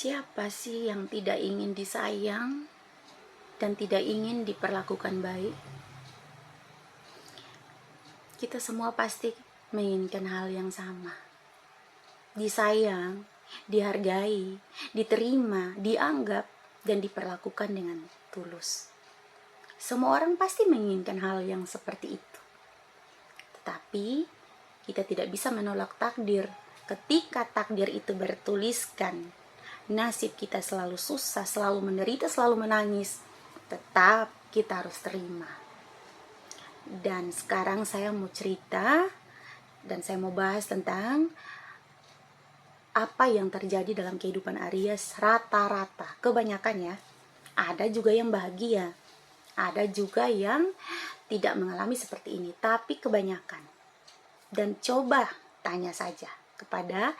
Siapa sih yang tidak ingin disayang dan tidak ingin diperlakukan baik? Kita semua pasti menginginkan hal yang sama. Disayang, dihargai, diterima, dianggap, dan diperlakukan dengan tulus. Semua orang pasti menginginkan hal yang seperti itu. Tetapi kita tidak bisa menolak takdir. Ketika takdir itu bertuliskan nasib kita selalu susah, selalu menderita, selalu menangis, tetap kita harus terima. Dan sekarang saya mau cerita dan saya mau bahas tentang apa yang terjadi dalam kehidupan Aries rata-rata, kebanyakan ya. Ada juga yang bahagia, ada juga yang tidak mengalami seperti ini, tapi kebanyakan. Dan coba tanya saja kepada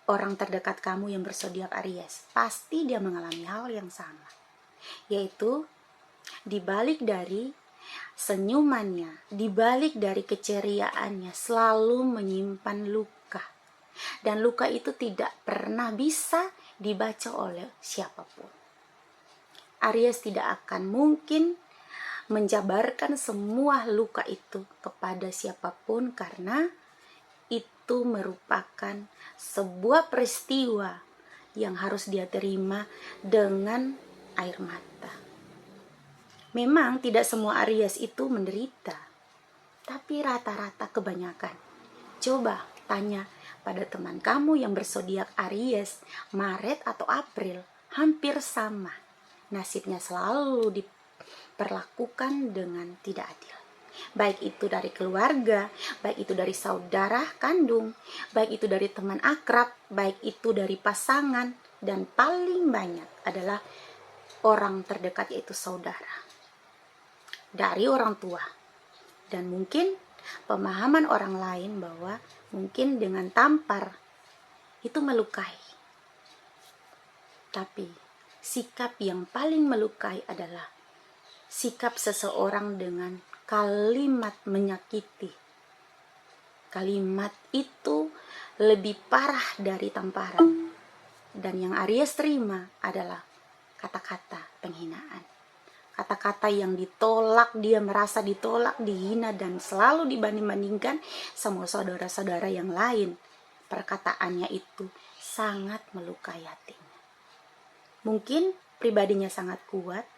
orang terdekat kamu yang berzodiak Aries, pasti dia mengalami hal yang sama, yaitu dibalik dari senyumannya, dibalik dari keceriaannya selalu menyimpan luka, dan luka itu tidak pernah bisa dibaca oleh siapapun. Aries tidak akan mungkin menjabarkan semua luka itu kepada siapapun karena itu merupakan sebuah peristiwa yang harus dia terima dengan air mata. Memang tidak semua Aries itu menderita, tapi rata-rata kebanyakan. Coba tanya pada teman kamu yang berzodiak Aries, Maret atau April, hampir sama. Nasibnya selalu diperlakukan dengan tidak adil. Baik itu dari keluarga, baik itu dari saudara kandung, baik itu dari teman akrab, baik itu dari pasangan, dan paling banyak adalah orang terdekat, yaitu saudara, dari orang tua. Dan mungkin pemahaman orang lain bahwa mungkin dengan tampar itu melukai. Tapi sikap yang paling melukai adalah sikap seseorang dengan kalimat menyakiti. Kalimat itu lebih parah dari tamparan. Dan yang Aries terima adalah kata-kata penghinaan. Kata-kata yang ditolak, dia merasa ditolak, dihina, dan selalu dibanding-bandingkan sama saudara-saudara yang lain. Perkataannya itu sangat melukai hatinya. Mungkin pribadinya sangat kuat,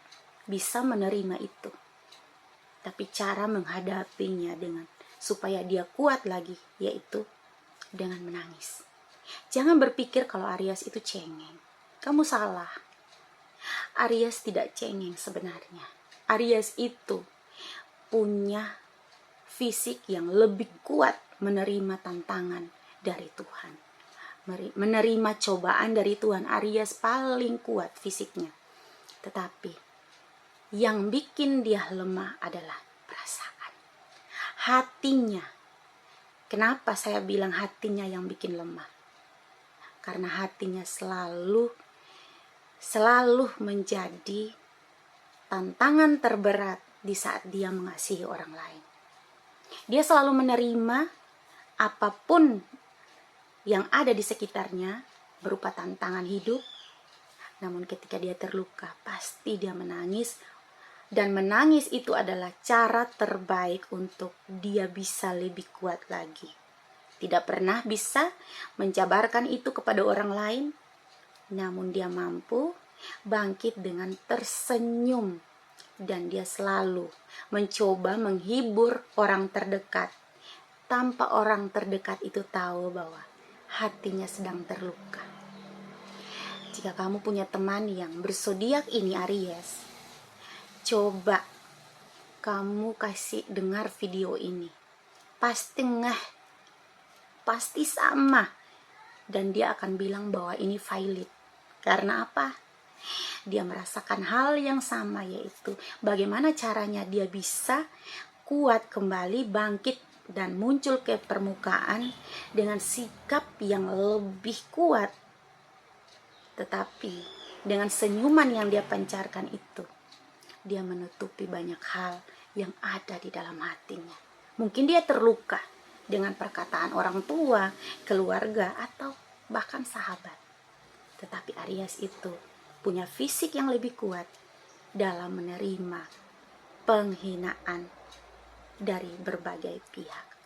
bisa menerima itu. Tapi cara menghadapinya supaya dia kuat lagi, yaitu dengan menangis. Jangan berpikir kalau Aries itu cengeng. Kamu salah. Aries tidak cengeng sebenarnya. Aries itu punya fisik yang lebih kuat menerima tantangan dari Tuhan. Menerima cobaan dari Tuhan. Aries paling kuat fisiknya. Tetapi yang bikin dia lemah adalah perasaan. Hatinya. Kenapa saya bilang hatinya yang bikin lemah? Karena hatinya selalu menjadi tantangan terberat di saat dia mengasihi orang lain. Dia selalu menerima apapun yang ada di sekitarnya berupa tantangan hidup. Namun ketika dia terluka, pasti dia menangis. Dan menangis itu adalah cara terbaik untuk dia bisa lebih kuat lagi. Tidak pernah bisa menjabarkan itu kepada orang lain, namun dia mampu bangkit dengan tersenyum. Dan dia selalu mencoba menghibur orang terdekat, tanpa orang terdekat itu tahu bahwa hatinya sedang terluka. Jika kamu punya teman yang berzodiak ini Aries, coba kamu kasih dengar video ini. Pasti pasti sama. Dan dia akan bilang bahwa ini valid. Karena apa? Dia merasakan hal yang sama, yaitu bagaimana caranya dia bisa kuat kembali, bangkit, dan muncul ke permukaan dengan sikap yang lebih kuat. Tetapi dengan senyuman yang dia pancarkan itu, dia menutupi banyak hal yang ada di dalam hatinya. Mungkin dia terluka dengan perkataan orang tua, keluarga, atau bahkan sahabat. Tetapi Aries itu punya fisik yang lebih kuat dalam menerima penghinaan dari berbagai pihak.